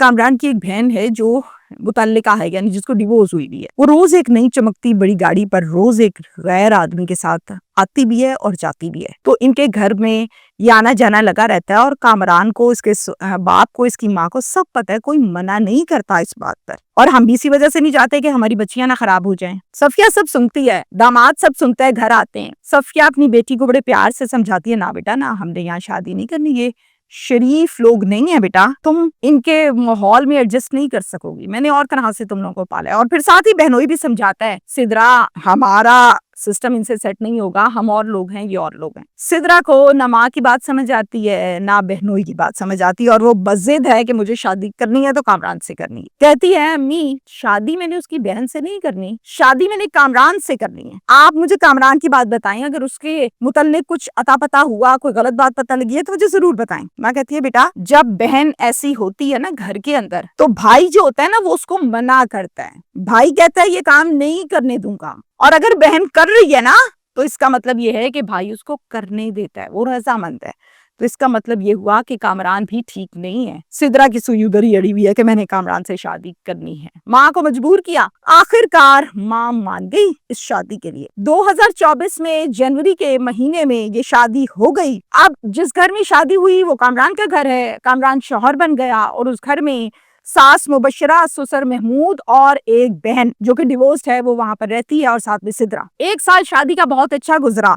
کامران کی ایک بہن ہے جو متعلقہ ہے، یعنی جس کو ڈیورس ہوئی بھی ہے. وہ روز ایک نئی چمکتی بڑی گاڑی پر روز ایک غیر آدمی کے ساتھ آتی بھی ہے اور جاتی بھی ہے. تو ان کے گھر میں یہ آنا جانا لگا رہتا ہے اور کامران کو، اس کے باپ کو، اس کی ماں کو سب پتہ ہے، کوئی منع نہیں کرتا اس بات پر. اور ہم بھی اسی وجہ سے نہیں چاہتے کہ ہماری بچیاں نہ خراب ہو جائیں. صفیہ سب سنتی ہے، داماد سب سنتا ہے، گھر آتے ہیں. صفیہ اپنی بیٹی کو بڑے پیار سے سمجھاتی ہے، نہ بیٹا نہ، ہم نے یہاں شادی نہیں کرنی، یہ شریف لوگ نہیں ہیں بیٹا، تم ان کے ماحول میں ایڈجسٹ نہیں کر سکو گی، میں نے اور طرح سے تم لوگوں کو پالا ہے. اور پھر ساتھ ہی بہنوئی بھی سمجھاتا ہے، سدرا ہمارا سسٹم ان سے سیٹ نہیں ہوگا، ہم اور لوگ ہیں، یہ اور لوگ ہیں. سدرا کو نہ ماں کی بات سمجھ آتی ہے نہ بہنوئی کی بات سمجھ آتی ہے، اور وہ بضد ہے کہ مجھے شادی کرنی ہے تو کامران سے کرنی ہے. کہتی ہے امی شادی میں نے اس کی بہن سے نہیں کرنی، شادی میں نے کامران سے کرنی ہے. آپ مجھے کامران کی بات بتائیں، اگر اس کے متعلق کچھ عطا پتا ہوا، کوئی غلط بات پتہ لگی ہے تو مجھے ضرور بتائیں. ماں کہتی ہے بیٹا جب بہن ایسی ہوتی ہے نا گھر کے اندر، تو بھائی جو ہوتا ہے نا وہ اس کو منع کرتا ہے. بھائی کہتا ہے یہ کام نہیں کرنے دوں گا، اور اگر بہن کر رہی ہے نا تو اس کا مطلب یہ ہے کہ بھائی اس کو کرنے دیتا ہے، وہ رضامند ہے. تو اس کا مطلب یہ ہوا کہ کامران بھی ٹھیک نہیں ہے. سدرا کی سوئی ادھر ہی اڑی ہوئی ہے کہ میں نے کامران سے شادی کرنی ہے. ماں کو مجبور کیا، آخر کار ماں مان گئی اس شادی کے لیے. 2024 میں جنوری کے مہینے میں یہ شادی ہو گئی. اب جس گھر میں شادی ہوئی وہ کامران کا گھر ہے. کامران شوہر بن گیا اور اس گھر میں ساس مبشرہ، سسر محمود اور ایک بہن جو کہ ڈیورسڈ ہے وہ وہاں پر رہتی ہے، اور ساتھ میں سدرا. 1 سال شادی کا بہت اچھا گزرا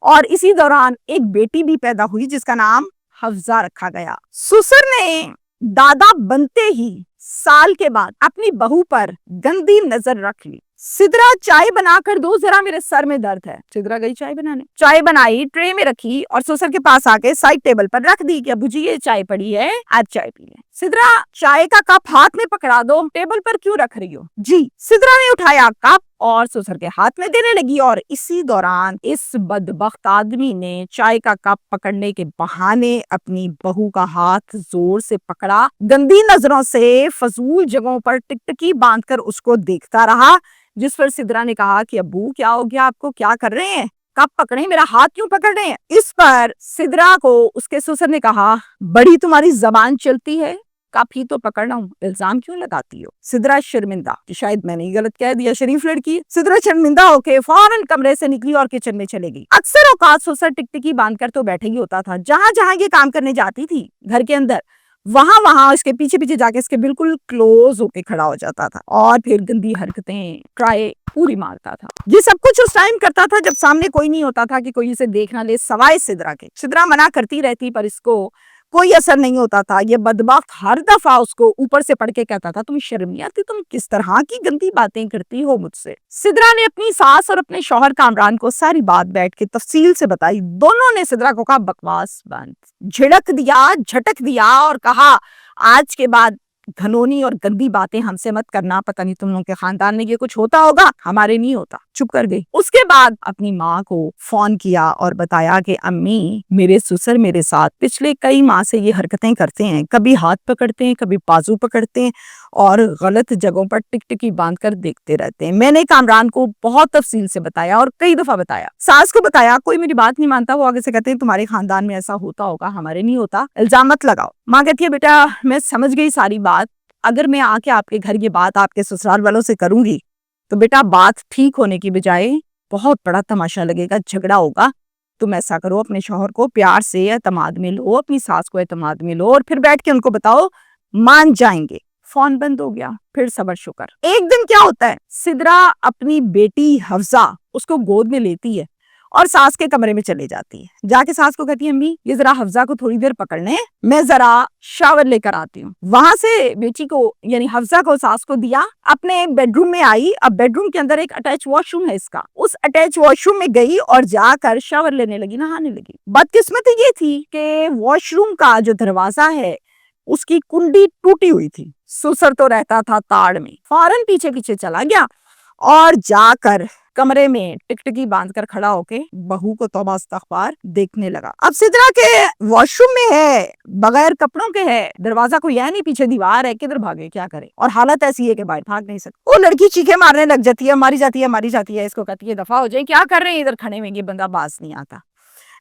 اور اسی دوران ایک بیٹی بھی پیدا ہوئی جس کا نام حفظہ رکھا گیا. سسر نے دادا بنتے ہی سال کے بعد اپنی بہو پر گندی نظر رکھ لی. سدرا چائے بنا کر دو ذرا، میرے سر میں درد ہے. سدرا گئی چائے بنانے، چائے بنائی، ٹرے میں رکھی اور سسر کے پاس آ کے سائڈ ٹیبل پر رکھ دی کہ ابو جی یہ چائے پڑی ہے، آج چائے پی لیں. سدرا چائے کا کپ ہاتھ میں پکڑا دو، ٹیبل پر کیوں رکھ رہی ہو؟ جی. سدرا نے اٹھایا کپ اور سسر کے ہاتھ میں دینے لگی، اور اسی دوران اس بدبخت آدمی نے چائے کا کپ پکڑنے کے بہانے اپنی بہو کا ہاتھ زور سے پکڑا، گندی نظروں سے فضول جگہوں پر ٹکٹکی باندھ کر اس کو دیکھتا رہا. جس پر سدرا نے کہا کہ ابو کیا ہو گیا آپ کو، کیا کر رہے ہیں، کب پکڑیں، میرا ہاتھ کیوں پکڑ رہے ہیں؟ اس پر سدرا کو اس کے سسر نے کہا بڑی تمہاری زبان چلتی ہے، کپ ہی تو پکڑ رہا ہوں، الزام کیوں لگاتی ہو؟ سدرا شرمندہ کہ شاید میں نے غلط کہہ دیا، شریف لڑکی. سدرا شرمندہ ہو کے فوراً کمرے سے نکلی اور کچن میں چلے گئی. اکثر اوقات سسر ٹکٹکی باندھ کر تو بیٹھے ہی ہوتا تھا. جہاں جہاں یہ کام کرنے جاتی تھی گھر کے اندر، وہاں وہاں اس کے پیچھے پیچھے جا کے اس کے بالکل کلوز ہو کے کھڑا ہو جاتا تھا اور پھر گندی حرکتیں ٹرائی پوری مارتا تھا. یہ سب کچھ اس ٹائم کرتا تھا جب سامنے کوئی نہیں ہوتا تھا کہ کوئی اسے دیکھ نہ لے سوائے سدرا کے. سدرا منع کرتی رہتی پر اس کو کوئی اثر نہیں ہوتا تھا. یہ بدبخت ہر دفعہ اس کو اوپر سے پڑھ کے کہتا تھا تمہیں شرم نہیں آتی، تم کس طرح کی گندی باتیں کرتی ہو مجھ سے. سدرا نے اپنی ساس اور اپنے شوہر کامران کو ساری بات بیٹھ کے تفصیل سے بتائی. دونوں نے سدرا کو کہا بکواس بند، جھڑک دیا، جھٹک دیا اور کہا آج کے بعد گھنونی اور گندی باتیں ہم سے مت کرنا، پتہ نہیں تم لوگوں کے خاندان میں یہ کچھ ہوتا ہوگا، ہمارے نہیں ہوتا. چپ کر گئی. اس کے بعد اپنی ماں کو فون کیا اور بتایا کہ امی میرے سسر میرے ساتھ پچھلے کئی ماہ سے یہ حرکتیں کرتے ہیں، کبھی ہاتھ پکڑتے ہیں، کبھی بازو پکڑتے ہیں اور غلط جگہوں پر ٹکٹکی باندھ کر دیکھتے رہتے ہیں. میں نے کامران کو بہت تفصیل سے بتایا اور کئی دفعہ بتایا، ساس کو بتایا، کوئی میری بات نہیں مانتا. وہ آگے سے کہتے ہیں تمہارے خاندان میں ایسا ہوتا ہوگا، ہمارے نہیں ہوتا، الزام مت لگاؤ. ماں کہتی ہے بیٹا میں سمجھ گئی ساری بات، اگر میں آ کے آپ کے گھر یہ بات آپ کے سسرال والوں سے کروں گی تو بیٹا بات ٹھیک ہونے کی بجائے بہت بڑا تماشا لگے گا، جھگڑا ہوگا. تم ایسا کرو اپنے شوہر کو پیار سے اعتماد میں لو، اپنی ساس کو اعتماد میں لو اور پھر بیٹھ کے ان کو بتاؤ، مان جائیں گے. فون بند ہو گیا. پھر صبر شکر. ایک دن کیا ہوتا ہے، سدرا اپنی بیٹی حفظہ اس کو گود میں لیتی ہے اور ساس کے کمرے میں چلے جاتی ہے. جا کے ساس کو کہتی ہے امی یہ ذرا حفظہ کو تھوڑی دیر پکڑ لیں، میں ذرا شاور لے کر آتی ہوں. وہاں سے بیٹی کو یعنی حفظہ کو ساس کو دیا، اپنے بیڈ روم میں آئی. اب بیڈ روم کے اندر ایک اٹیچ واش روم ہے اس کا، اس اٹیچ واش روم میں گئی اور جا کر شاور لینے لگی، نہانے لگی. بدقسمتی یہ تھی کہ واش روم کا جو دروازہ ہے اس کی کنڈی ٹوٹی ہوئی تھی. سسر تو رہتا تھا تاڑ میں، فوراً پیچھے پیچھے چلا گیا اور جا کر کمرے میں ٹکٹکی باندھ کر کھڑا ہو کے بہو کو توبہ استغفار دیکھنے لگا. اب سدرا کے واش روم میں ہے، بغیر کپڑوں کے ہے، دروازہ کوئی ہے نہیں، پیچھے دیوار ہے، کدھر بھاگے، کیا کرے؟ اور حالت ایسی ہے کہ باہر بھاگ نہیں سکتی. وہ لڑکی چیخے مارنے لگ جاتی ہے، ماری جاتی ہے، ماری جاتی ہے. اس کو کہتی ہے دفعہ ہو جائے، کیا کر رہے ہیں ادھر کھڑے ہوئے، یہ بندہ باز نہیں آتا.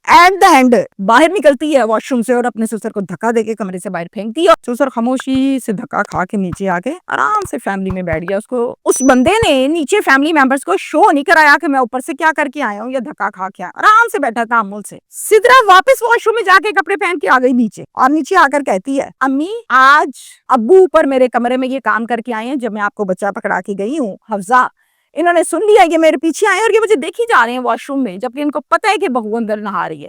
ایٹ دا اینڈ باہر نکلتی ہے واش روم سے اور اپنے سسر کو دھکا دے کے کمرے سے باہر پھینکتی ہے. سسر خاموشی سے دھکا کھا کے نیچے آ کے آرام سے فیملی میں بیٹھ گیا. اس بندے نے نیچے فیملی ممبرس کو شو نہیں کرایا کہ میں اوپر سے کیا کر کے آیا ہوں یا دھکا کھا کے آرام سے بیٹھا تھا امول سے. سدرا واپس واش روم میں جا کے کپڑے پہن کے آ گئی نیچے, اور نیچے آ کر کہتی ہے امی آج ابو اوپر میرے کمرے میں یہ کام کر کے آئے ہیں جب میں آپ کو بچہ پکڑا کے گئی ہوں حفظہ. انہوں نے سن لیا یہ میرے پیچھے آئے اور یہ مجھے دیکھی جا رہے ہیں واش روم میں, جبکہ ان کو پتہ ہے کہ بہو اندر نہا رہی ہے.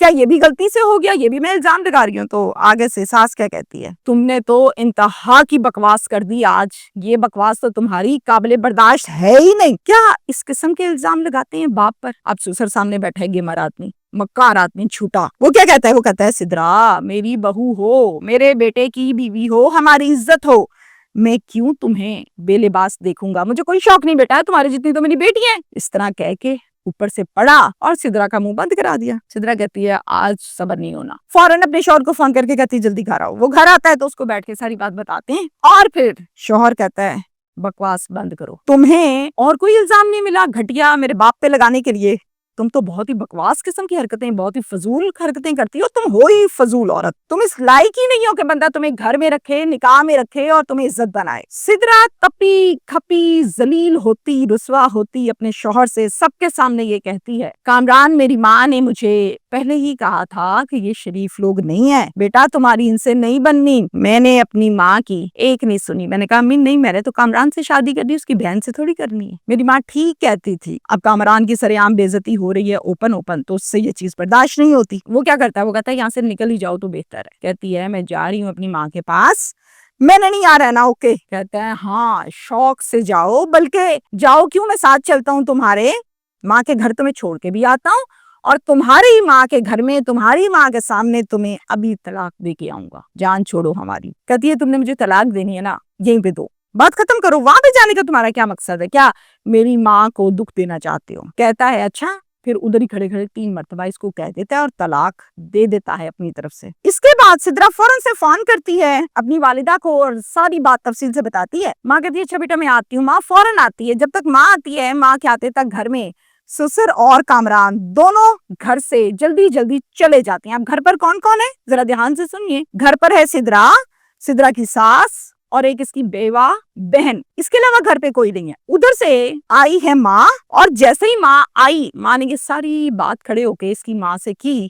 کیا یہ بھی غلطی سے ہو گیا؟ یہ بھی میں الزام لگا رہی ہوں. تو آگے سے ساس کیا کہتی ہے, تم نے تو انتہا کی بکواس کر دی آج, یہ بکواس تو تمہاری قابل برداشت ہے ہی نہیں. کیا اس قسم کے الزام لگاتے ہیں باپ پر؟ اب سسر سامنے بیٹھا ہے گیمر آدمی, مکار آدمی, چھوٹا. وہ کیا کہتا ہے؟ وہ کہتا ہے سدرا میری بہو ہو, میرے بیٹے کی بیوی ہو, ہماری عزت ہو, میں کیوں تمہیں بے لباس دیکھوں گا؟ مجھے کوئی شوق نہیں بیٹا, تمہاری جتنی تو میری بیٹی ہے. اس طرح کہہ کے اوپر سے پڑا اور سدرا کا منہ بند کرا دیا. سدرا کہتی ہے آج صبر نہیں ہونا. فوراً اپنے شوہر کو فون کر کے کہتی جلدی گھر آؤ. وہ گھر آتا ہے تو اس کو بیٹھ کے ساری بات بتاتے ہیں, اور پھر شوہر کہتا ہے بکواس بند کرو, تمہیں اور کوئی الزام نہیں ملا گھٹیا میرے باپ پہ لگانے کے لیے؟ تم تو بہت ہی بکواس قسم کی حرکتیں, بہت ہی فضول حرکتیں کرتی ہو, تم ہو ہی فضول عورت, تم اس لائق ہی نہیں ہو کہ بندہ تمہیں گھر میں رکھے, نکاح میں رکھے اور تمہیں عزت بنائے. سدرا تپی کھپی ذلیل ہوتی, رسوا ہوتی اپنے شوہر سے سب کے سامنے یہ کہتی ہے کامران میری ماں نے مجھے پہلے ہی کہا تھا کہ یہ شریف لوگ نہیں ہیں, بیٹا تمہاری ان سے نہیں بننی. میں نے اپنی ماں کی ایک نہیں سنی. میں نے کہا امی نہیں, میں نے تو کامران سے شادی کرنی, اس کی بہن سے تھوڑی کرنی ہے. میری ماں ٹھیک کہتی تھی. اب کامران کی سرعام بے عزتی ہو رہی ہے اوپن, تو اس سے یہ چیز برداشت نہیں ہوتی. وہ کیا کرتا ہے؟ وہ کہتا ہے یہاں سے نکل ہی جاؤ تو بہتر ہے. کہتی ہے میں جا رہی ہوں اپنی ماں کے پاس, میں نے نہیں آ رہا نا. اوکے. کہتا ہے ہاں شوق سے جاؤ, بلکہ جاؤ کیوں, میں ساتھ چلتا ہوں تمہارے ماں کے گھر, تمہیں چھوڑ کے بھی آتا ہوں, اور تمہاری ماں کے گھر میں تمہاری ماں کے سامنے تمہیں ابھی طلاق دے کے آؤں گا, جان چھوڑو ہماری. کہتی ہے تم نے مجھے طلاق دینی ہے نا, یہیں پہ دو, بات ختم کرو. وہاں پہ جانے کا تمہارا کیا مقصد ہے؟ کیا میری ماں کو دکھ دینا چاہتے ہو؟ کہتا ہے اچھا. پھر ادھر ہی کھڑے کھڑے 3 مرتبہ اس کو کہہ دیتا ہے اور طلاق دے دیتا ہے اپنی طرف سے. اس کے بعد سدرا فوراً سے فون کرتی ہے اپنی والدہ کو اور ساری بات تفصیل سے بتاتی ہے. ماں کہتی ہے اچھا بیٹا میں آتی ہوں. ماں فوراً آتی ہے. جب تک ماں آتی ہے, ماں کے آتے تک گھر میں سسر اور کامران دونوں گھر سے جلدی جلدی چلے جاتے ہیں. اب گھر پر کون کون ہے ذرا دھیان سے سنیے. گھر پر ہے سدرا, سدرا کی ساس اور ایک اس کی بیوہ بہن, اس کے علاوہ گھر پہ کوئی نہیں ہے. ادھر سے آئی ہے ماں, اور جیسے ہی ماں آئی, ماں نے یہ ساری بات کھڑے ہو کے اس کی ماں سے کی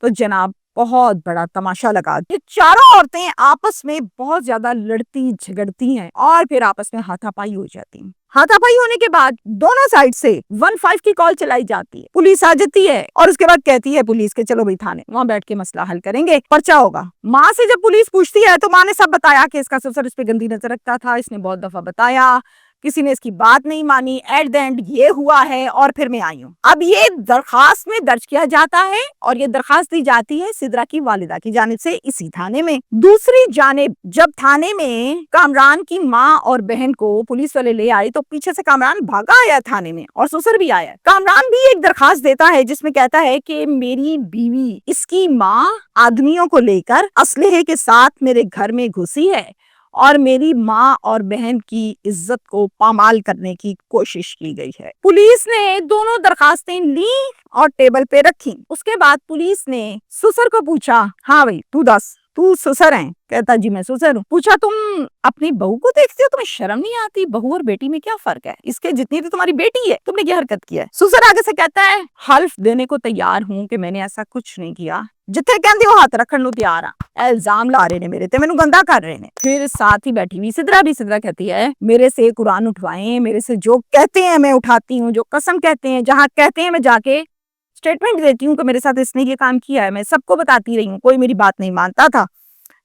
تو جناب بہت بڑا تماشا لگا. یہ چاروں عورتیں آپس میں بہت زیادہ لڑتی جھگڑتی ہیں اور پھر آپس میں ہاتھا پائی ہو جاتی ہیں. ہاتھا پائی ہونے کے بعد دونوں سائڈ سے 15 کی کال چلائی جاتی ہے. پولیس آ جاتی ہے اور اس کے بعد کہتی ہے پولیس کے چلو بھائی تھانے, وہاں بیٹھ کے مسئلہ حل کریں گے, پرچہ ہوگا. ماں سے جب پولیس پوچھتی ہے تو ماں نے سب بتایا کہ اس کا سسر اس پہ گندی نظر رکھتا تھا, اس نے بہت دفعہ بتایا, کسی نے اس کی بات نہیں مانی, ایٹ دا اینڈ یہ ہوا ہے اور پھر میں آئی ہوں. اب یہ درخواست میں درج کیا جاتا ہے اور یہ درخواست دی جاتی ہے سدرا کی والدہ کی جانب سے اسی تھانے میں. دوسری جانب جب تھانے میں کامران کی ماں اور بہن کو پولیس والے لے آئے تو پیچھے سے کامران بھاگا آیا تھانے میں اور سسر بھی آیا. کامران بھی ایک درخواست دیتا ہے جس میں کہتا ہے کہ میری بیوی اس کی ماں آدمیوں کو لے کر اسلحے کے ساتھ میرے گھر میں گھسی ہے اور میری ماں اور بہن کی عزت کو پامال کرنے کی کوشش کی گئی ہے. پولیس نے دونوں درخواستیں لی اور ٹیبل پہ رکھی. اس کے بعد پولیس نے سسر کو پوچھا ہاں بھائی تو دس, تو سسر ہیں؟ کہتا جی میں سسر ہوں. پوچھا تم اپنی بہو کو دیکھتے ہو, تمہیں شرم نہیں آتی؟ بہو اور بیٹی میں کیا فرق ہے؟ اس کے جتنی تو تمہاری بیٹی ہے, تم نے کیا حرکت کیا ہے؟ سسر آگے سے کہتا ہے حلف دینے کو تیار ہوں کہ میں نے ایسا کچھ نہیں کیا, جتھے کہندے ہو ہاتھ رکھن نو تیار ہاں, الزام لا رہے نے میرے تے, مینوں گندا کر رہے نے. پھر ساتھ ہی بیٹھی ہوئی سدرا بھی, سدرا کہتی ہے میرے سے قرآن اٹھوائیں, میرے سے جو کہتے ہیں میں اٹھاتی ہوں, جو قسم کہتے ہیں, جہاں کہتے ہیں میں جا کے اسٹیٹمنٹ دیتی ہوں کہ میرے ساتھ اس نے یہ کام کیا ہے. میں سب کو بتاتی رہی ہوں, کوئی میری بات نہیں مانتا تھا.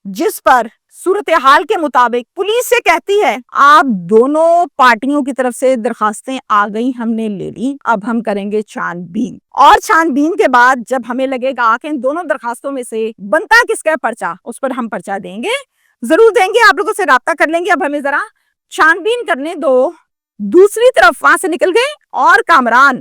جس پر صورتحال کے مطابق پولیس سے کہتی ہے آپ دونوں پارٹیوں کی طرف سے درخواستیں آ گئی, ہم نے لے لی, اب ہم کریں گے چھان بین, اور چھان بین کے بعد جب ہمیں لگے گا کہ ان دونوں درخواستوں میں سے بنتا کس کا پرچہ, اس پر ہم پرچہ دیں گے, ضرور دیں گے, آپ لوگوں سے رابطہ کر لیں گے, اب ہمیں ذرا چھان بین کرنے دو. دوسری طرف وہاں سے نکل گئے اور کامران